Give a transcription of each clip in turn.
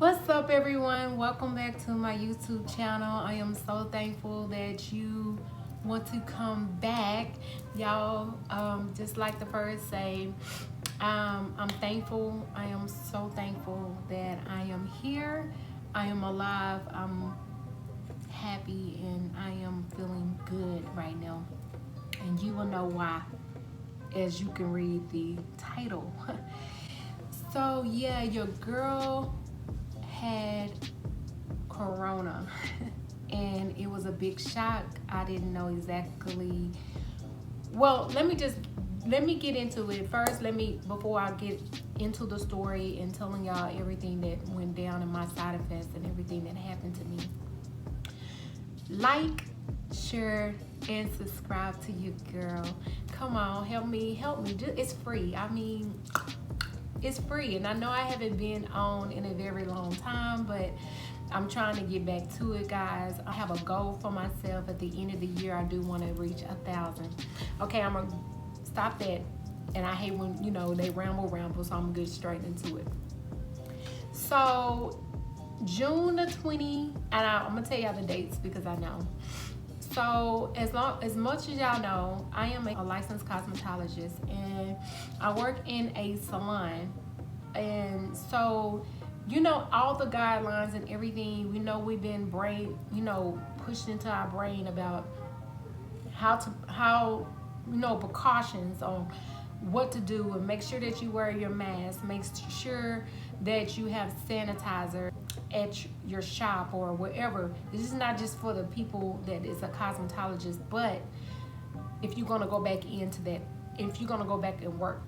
What's up, everyone? Welcome back to my YouTube channel. I am so thankful that you want to come back, y'all. Just like the first say, I'm thankful. I am so thankful that I am here. I am alive. I'm happy and I am feeling good right now. And you will know why as you can read the title. So yeah, your girl had corona and it was a big shock. I didn't know exactly. Well, let me get into it first. Before I get into the story and telling y'all everything that went down and my side effects and everything that happened to me. Like, share, and subscribe to your girl. Come on, help me. It's free. It's free, and I know I haven't been on in a very long time, but I'm trying to get back to it, guys. I have a goal for myself. At the end of the year, I do want to reach 1,000. Okay, I'm gonna stop that, and I hate when they ramble, so I'm gonna get straight into it. So June the 20, and I'm gonna tell y'all the dates because I know. So as much as y'all know, I am a licensed cosmetologist and I work in a salon. And so, all the guidelines and everything, we've been pushed into our brain about how precautions on what to do, and make sure that you wear your mask, make sure that you have sanitizer at your shop or wherever. This is not just for the people that is a cosmetologist, but if you're gonna go back into that, if you're gonna go back and work.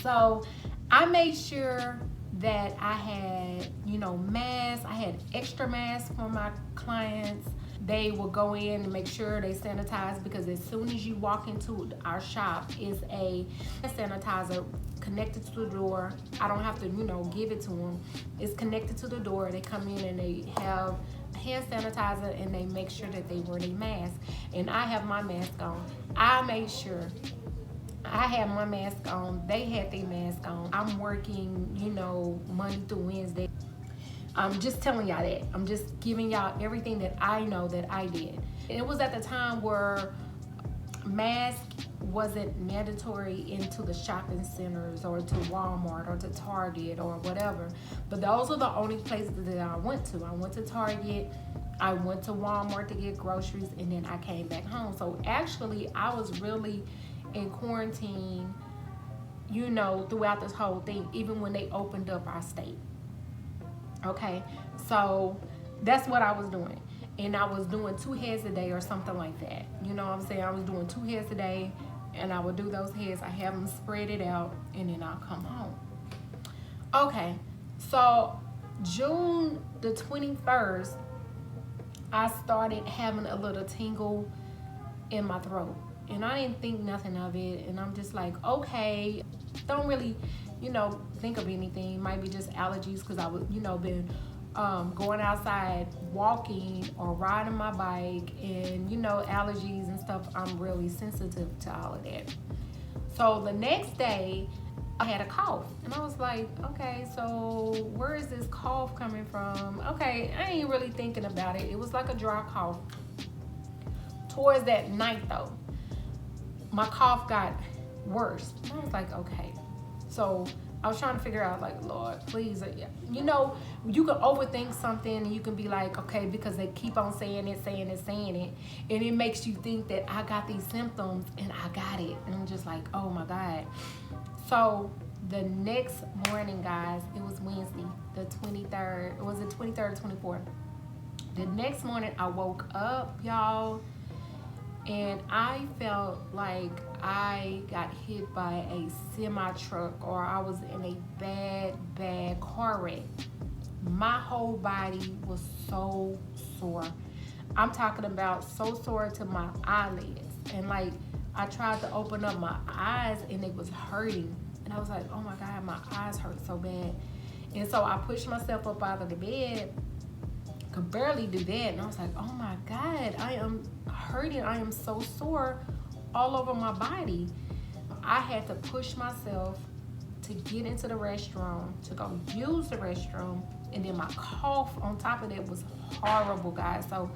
So I made sure that I had, masks. I had extra masks for my clients. They will go in and make sure they sanitize, because as soon as you walk into our shop is a sanitizer connected to the door. I don't have to, give it to them. It's connected to the door. They come in and they have hand sanitizer and they make sure that they wear their mask. And I have my mask on. I made sure I had my mask on. They had their mask on. I'm working, Monday through Wednesday. I'm just telling y'all that. I'm just giving y'all everything that I know that I did. It was at the time where mask wasn't mandatory into the shopping centers or to Walmart or to Target or whatever. But those are the only places that I went to. I went to Target, I went to Walmart to get groceries, and then I came back home. So actually, I was really in quarantine, throughout this whole thing, even when they opened up our state. Okay, so that's what I was doing. And I was doing 2 heads a day or something like that. You know what I'm saying? I was doing 2 heads a day, and I would do those heads. I have them spread it out, and then I'll come home. Okay, so June the 21st, I started having a little tingle in my throat. And I didn't think nothing of it. And I'm just like, okay, don't really, think of anything. Might be just allergies, because I was, been going outside, walking or riding my bike, and allergies and stuff. I'm really sensitive to all of that. So the next day I had a cough, and I was like, okay, so where is this cough coming from? Okay, I ain't really thinking about it. It was like a dry cough. Towards that night though, my cough got worse. And I was like, okay. So I was trying to figure out, like, Lord, please. You can overthink something, and you can be like, okay, because they keep on saying it. And it makes you think that I got these symptoms and I got it. And I'm just like, oh my God. So the next morning, guys, it was Wednesday, the 23rd. Was it 23rd or 24th? The next morning I woke up, y'all, and I felt like I got hit by a semi-truck, or I was in a bad car wreck. My whole body was so sore. I'm talking about so sore to my eyelids. And like, I tried to open up my eyes and it was hurting. And I was like, oh my God, my eyes hurt so bad. And so I pushed myself up out of the bed, could barely do that, and I was like, oh my God, I am hurting. I am so sore all over my body. I had to push myself to get into the restroom, to go use the restroom, and then my cough on top of that was horrible, guys. So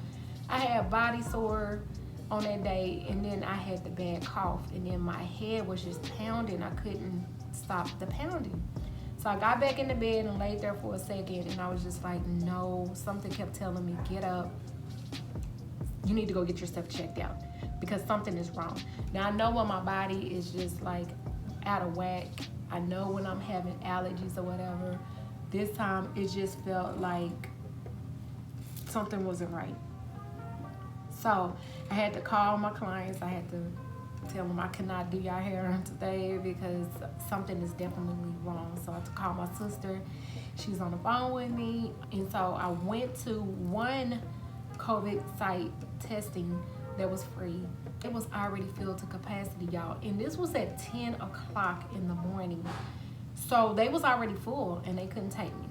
I had body sore on that day, and then I had the bad cough, and then my head was just pounding. I couldn't stop the pounding. So I got back in the bed and laid there for a second, and I was just like, no, something kept telling me, get up. You need to go get yourself checked out because something is wrong. Now I know when my body is just like out of whack. I know when I'm having allergies or whatever. This time it just felt like something wasn't right. So I had to call my clients. I had to tell them I cannot do your hair today because something is definitely wrong. So I had to call my sister. She's on the phone with me. And so I went to one COVID site testing that was free. It was already filled to capacity, y'all. And this was at 10 o'clock in the morning. So they was already full and they couldn't take me.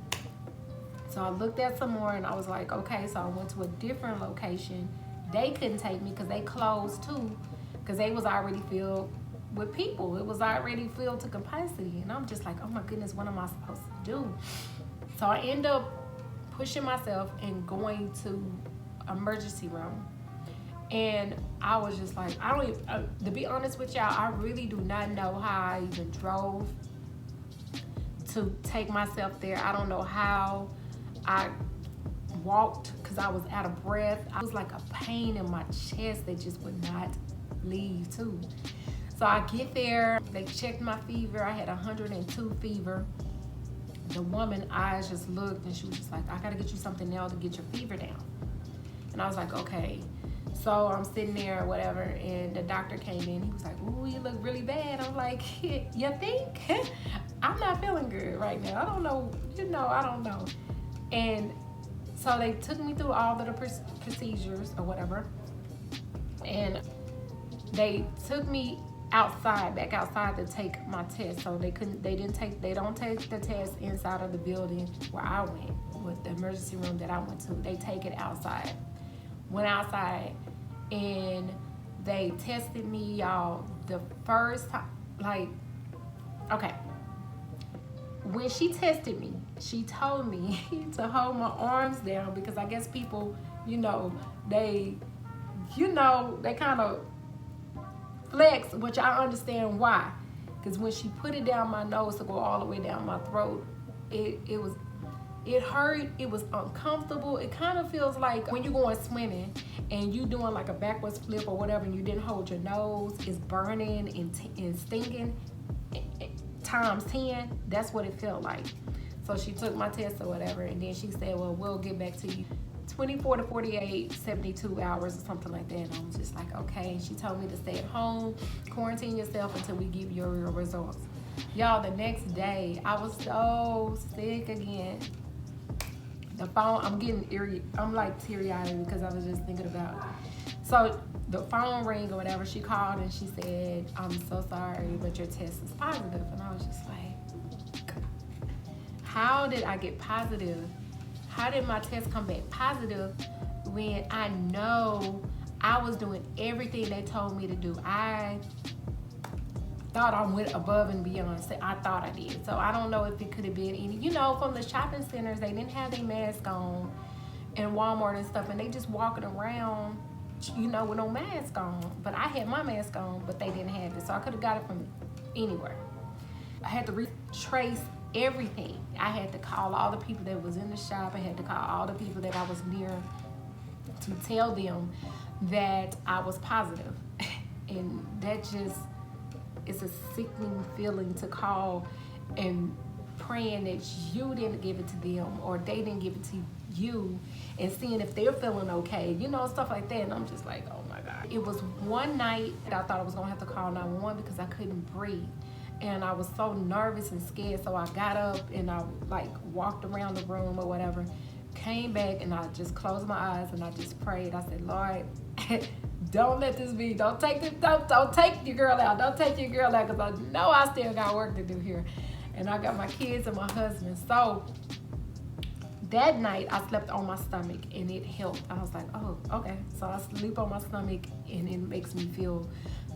So I looked at some more and I was like, okay. So I went to a different location. They couldn't take me because they closed too, because they was already filled with people. It was already filled to capacity. And I'm just like, oh my goodness, what am I supposed to do? So I end up pushing myself and going to emergency room. And I was just like, I don't even, to be honest with y'all, I really do not know how I even drove to take myself there. I don't know how I walked because I was out of breath. I was like a pain in my chest that just would not leave too. So I get there, they checked my fever. I had 102 fever. The woman eyes just looked and she was just like, I gotta get you something now to get your fever down. And I was like, okay. So I'm sitting there or whatever, and the doctor came in. He was like, ooh, you look really bad. I'm like, you think? I'm not feeling good right now. I don't know, I don't know. And so they took me through all of the procedures or whatever. And they took me back outside to take my test. So they don't take the test inside of the building where I went, with the emergency room that I went to. They take it outside. Went outside and they tested me, y'all, the first time. Like, okay, when she tested me, she told me to hold my arms down because I guess people, they kind of flex, which I understand why. Because when she put it down my nose to go all the way down my throat, it hurt, it was uncomfortable. It kind of feels like when you're going swimming and you doing like a backwards flip or whatever and you didn't hold your nose, it's burning and stinging times 10. That's what it felt like. So she took my test or whatever, and then she said, well, we'll get back to you 24 to 48, 72 hours or something like that. And I was just like, okay. And she told me to stay at home, quarantine yourself until we give you your results. Y'all, the next day, I was so sick again. The phone, I'm like teary-eyed because I was just thinking about it. So the phone rang or whatever, she called and she said, I'm so sorry, but your test is positive. And I was just like, how did I get positive? How did my test come back positive when I know I was doing everything they told me to do? I thought I went above and beyond. I thought I did. So I don't know if it could have been any, from the shopping centers, they didn't have their mask on, and Walmart and stuff, and they just walking around, with no mask on. But I had my mask on, but they didn't have it. So I could have got it from anywhere. I had to retrace everything. I had to call all the people that was in the shop. I had to call all the people that I was near to tell them that I was positive. And that just, it's a sickening feeling to call and praying that you didn't give it to them or they didn't give it to you, and seeing if they're feeling okay, stuff like that. And I'm just like, oh my God. It was one night that I thought I was gonna have to call 911 because I couldn't breathe. And I was so nervous and scared. So I got up and I walked around the room or whatever, came back and I just closed my eyes and I just prayed. I said, Lord, don't let this be. Don't take your girl out. Don't take your girl out, because I know I still got work to do here. And I got my kids and my husband. So that night I slept on my stomach and it helped. I was like, oh, okay. So I sleep on my stomach and it makes me feel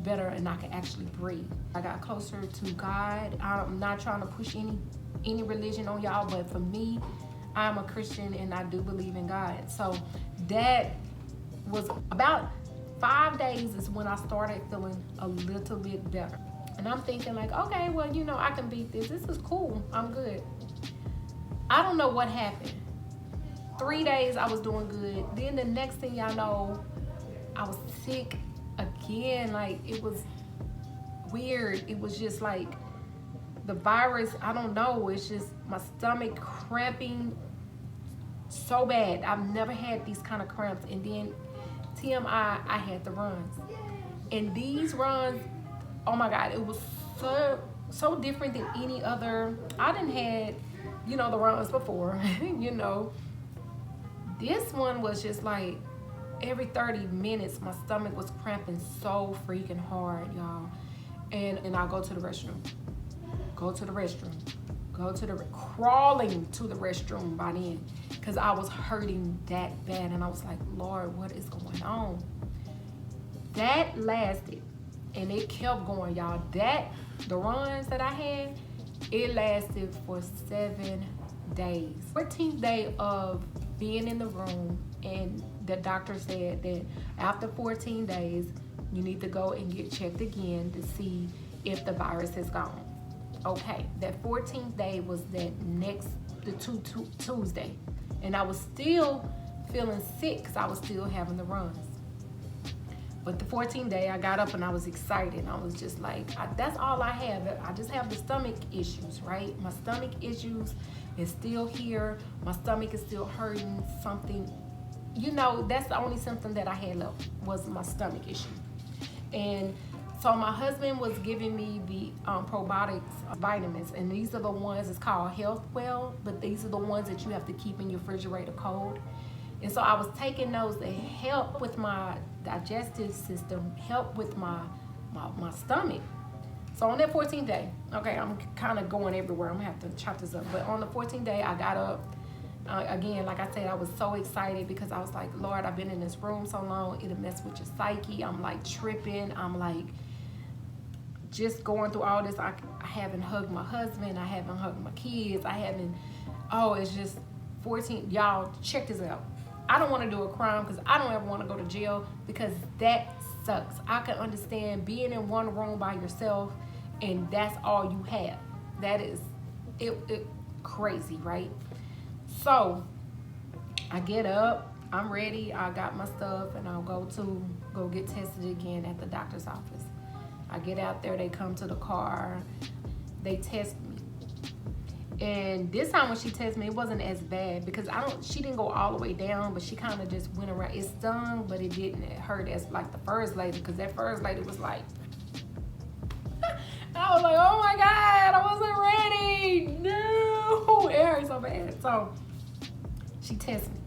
better and I could actually breathe. I got closer to God. I'm not trying to push any religion on y'all, but for me, I'm a Christian and I do believe in God. So that was about 5 days is when I started feeling a little bit better. And I'm thinking like, okay, well, I can beat this. This is cool. I'm good. I don't know what happened. 3 days I was doing good. Then the next thing y'all know, I was sick again. Like, it was weird. It was just like the virus, I don't know. It's just my stomach cramping so bad. I've never had these kind of cramps. And then TMI, I had the runs. And these runs, oh my God, it was so different than any other. I didn't had, the runs before, This one was just like every 30 minutes, my stomach was cramping so freaking hard, y'all. And I'll go to the restroom. Crawling to the restroom by then, because I was hurting that bad. And I was like, Lord, what is going on? That lasted, and it kept going, y'all. The runs that I had, it lasted for 7 days. 14th day of being in the room, and the doctor said that after 14 days, you need to go and get checked again to see if the virus has gone. Okay, that 14th day was the Tuesday, and I was still feeling sick because I was still having the runs. But the 14th day, I got up and I was excited. I was just like, that's all I have. I just have the stomach issues, right? My stomach issues is still here. My stomach is still hurting. Something, that's the only symptom that I had left was my stomach issue. And so my husband was giving me the probiotics vitamins, and these are the ones, it's called Health Well, but these are the ones that you have to keep in your refrigerator cold. And so I was taking those to help with my digestive system, help with my stomach. So on that 14th day, okay, I'm kind of going everywhere. I'm gonna have to chop this up. But on the 14th day, I got up. Again, like I said, I was so excited because I was like, Lord, I've been in this room so long. It'll mess with your psyche. I'm like tripping. I'm like just going through all this. I haven't hugged my husband. I haven't hugged my kids. It's just 14. Y'all, check this out. I don't want to do a crime because I don't ever want to go to jail, because that sucks. I can understand being in one room by yourself and that's all you have. That is it crazy, right? So I get up, I'm ready, I got my stuff, and I'll go get tested again at the doctor's office. I get out there, they come to the car, they test me. And this time when she tested me, it wasn't as bad because she didn't go all the way down, but she kind of just went around. It stung, but it didn't hurt as like the first lady, because that first lady was like, I was like, oh my God, I wasn't ready. No, it hurt so bad. So she tested me.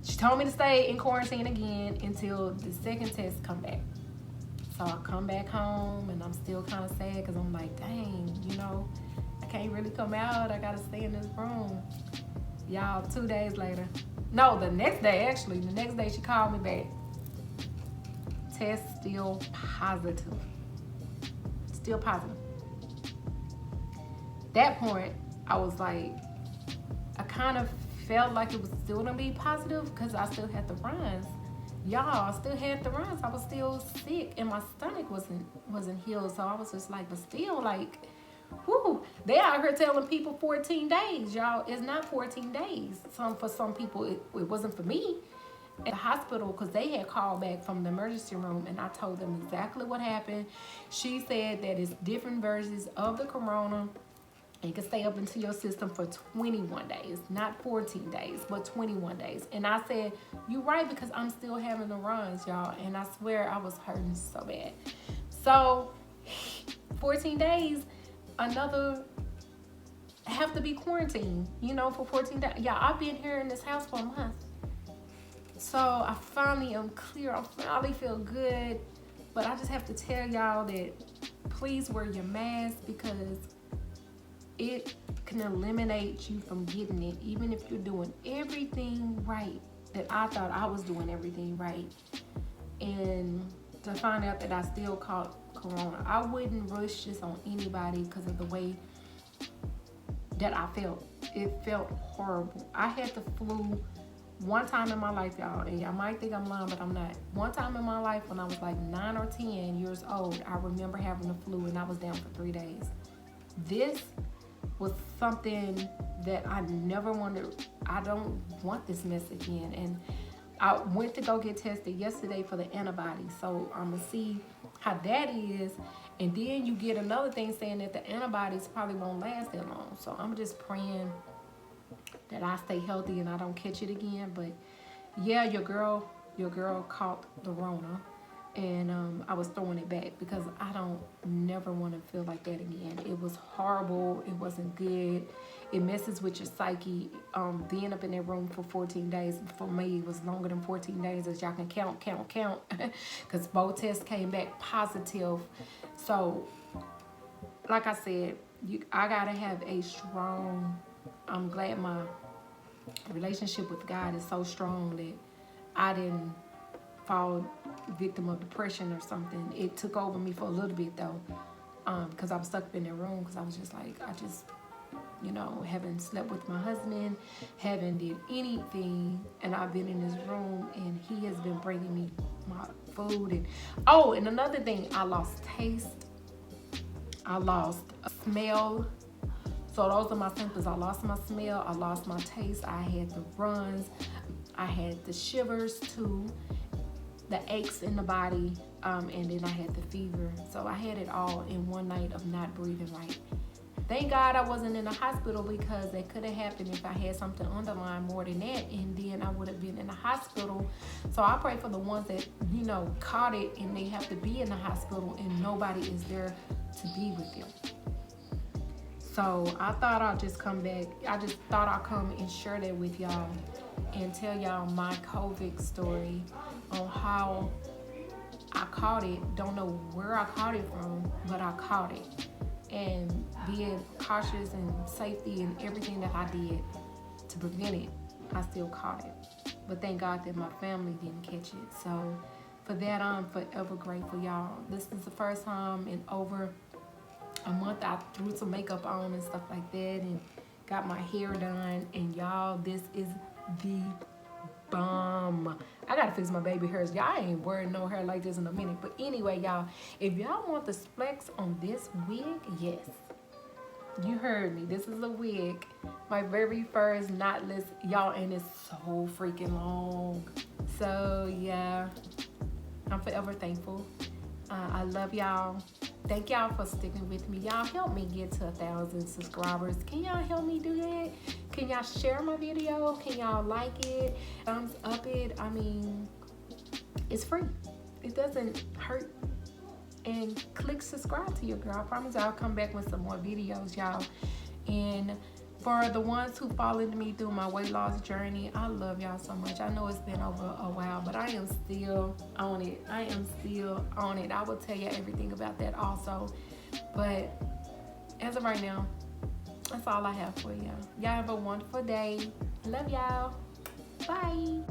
She told me to stay in quarantine again until the second test come back. So I come back home and I'm still kind of sad because I'm like, dang, I can't really come out. I gotta stay in this room. Y'all, 2 days later. No, the next day she called me back. Test still positive. Still positive. That point, I was like, I kind of felt like it was still gonna be positive because I still had the runs. Y'all, I still had the runs. I was still sick and my stomach wasn't healed. So I was just like, but still like, whoo, they out here telling people 14 days, y'all. It's not 14 days. For some people, it wasn't for me. At the hospital, because they had called back from the emergency room, and I told them exactly what happened. She said that it's different versions of the corona. It can stay up into your system for 21 days, not 14 days, but 21 days. And I said, you're right, because I'm still having the runs, y'all. And I swear I was hurting so bad. So 14 days, another have to be quarantined, for 14 days. Yeah, I've been here in this house for a month. So I finally am clear. I finally feel good. But I just have to tell y'all that please wear your mask, because it can eliminate you from getting it, even if you're doing everything right. That I thought I was doing everything right. And to find out that I still caught corona. I wouldn't rush this on anybody because of the way that I felt. It felt horrible. I had the flu one time in my life, y'all, and y'all might think I'm lying, but I'm not. One time in my life when I was like 9 or 10 years old, I remember having the flu and I was down for 3 days. This was something that I never wanted. I don't want this mess again. And I went to go get tested yesterday for the antibodies, so I'm gonna see how that is. And then you get another thing saying that the antibodies probably won't last that long. So I'm just praying that I stay healthy and I don't catch it again. But yeah, your girl caught the Rona, and I was throwing it back because I don't never want to feel like that again. It was horrible. It wasn't good. It messes with your psyche. Being up in that room for 14 days, for me, it was longer than 14 days, as y'all can count, because both tests came back positive. So, like I said, I gotta have a strong, I'm glad my relationship with God is so strong that I didn't fall victim of depression or something. It took over me for a little bit though, because I was stuck in that room, because I was just like, haven't slept with my husband, haven't did anything, and I've been in this room and he has been bringing me my food. And another thing, I lost taste, I lost smell. So those are my symptoms. I lost my smell, I lost my taste, I had the runs, I had the shivers too, the aches in the body, and then I had the fever. So I had it all in one night of not breathing right. Thank God I wasn't in the hospital, because that could have happened if I had something underlying more than that, and then I would have been in the hospital. So I pray for the ones that, caught it and they have to be in the hospital and nobody is there to be with them. So I thought I'd just come back. I just thought I'd come and share that with y'all and tell y'all my COVID story on how I caught it. Don't know where I caught it from, but I caught it. And being cautious and safety and everything that I did to prevent it, I still caught it. But thank God that my family didn't catch it. So for that, I'm forever grateful, y'all. This is the first time in over a month I threw some makeup on and stuff like that and got my hair done. And y'all, this is the bomb. I gotta fix my baby hairs. Y'all ain't wearing no hair like this in a minute. But anyway, y'all, if y'all want the specs on this wig, yes, you heard me. This is a wig, my very first knotless, y'all, and it's so freaking long. So yeah, I'm forever thankful. I love y'all. Thank y'all for sticking with me. Y'all help me get to 1,000 subscribers. Can y'all help me do that? Can y'all share my video? Can y'all like it? Thumbs up it? I mean, it's free. It doesn't hurt. And click subscribe to your girl. I promise I'll come back with some more videos, y'all. And for the ones who followed me through my weight loss journey, I love y'all so much. I know it's been over a while, but I am still on it. I will tell you everything about that also. But as of right now, that's all I have for y'all. Y'all have a wonderful day. Love y'all. Bye.